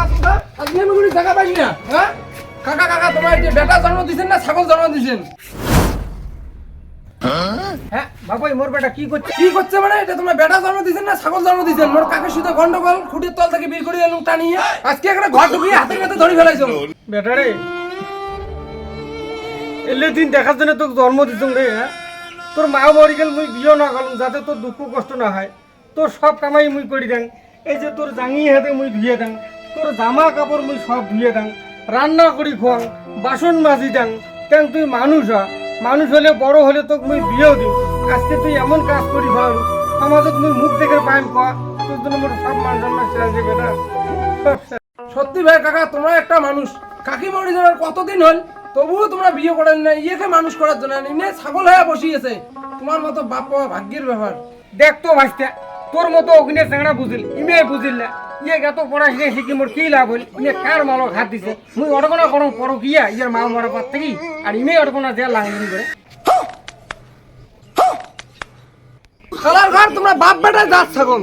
আজকে আমি কোনো জায়গা পাইনি না। হ্যাঁ কাকা কাকা তোমার যে বেটা জন্ম দিছেন না ছাগল জন্ম দিছেন? হ্যাঁ বাবাই মোর বেটা কি করছে? কি করছে মানে এটা তোমার বেটা জন্ম দিছেন না ছাগল জন্ম দিছেন? মোর কাকের সাথে গন্ডগোল খুঁটির তল থেকে বের করে এলুম টানিয়ে আজকে একটা ঘর ঢুকিয়ে হাতে হাতে ধরে ফেলাইছো। বেটা রে এলে দিন দেখার জন্য তোকে জন্ম দিতাম রে। হ্যাঁ তোর মা মরি গেল মুই বিয়ে না করলাম যাতে তোর দুঃখ কষ্ট না হয়। তোর সব কামাই মুই করি দেন। এই যে তোর জাঙি হাতে মুই ধুয়ে দেন, তোর জামা কাপড় মুই সব ধুয়ে দেন, রান্না করি খোয়াং, বাসন মাজি দেন। কেন তুই মানুষ হ, মানুষ হলে বড় হলে তোকে মুই বিয়েও দিই। আজকে তুই এমন কাজ করি ফেলাম সমাজত মুই মুখ দেখে পাইম কোয়া তোর জন্য মোর সব মান সম্মান ছেড়ে আছে বেটা। সব শেষ। সত্যি ভাই কাকা তোমরা একটা মানুষ। কাকি মরে যাওয়ার কতদিন হল তবুও তোমরা বিয়ে করেন না, ইয়েকে মানুষ করার জন্য ইনে ছাগল হয়ে বসিয়েছে। তোমার মতো বাপ পাওয়া ভাগ্যের ব্যাপার। দেখ তো ভাইস্তা তোর মতো অগ্নে চেংড়া বুঝিল ইমে বুঝিল না। ইয়ে এত পড়াশোনা শিখি মোর কি লাভ হইল? ইয়ে কার মালক হাত দিছে? মুই অটকনা করো পড়ো কিয়া ইয়ার মা মরা পার থাকি আর ইমে অটকনা যে লাঙ্গনি করে। খালার ঘর তোমরা বাপ বেটা জাত ছাগল।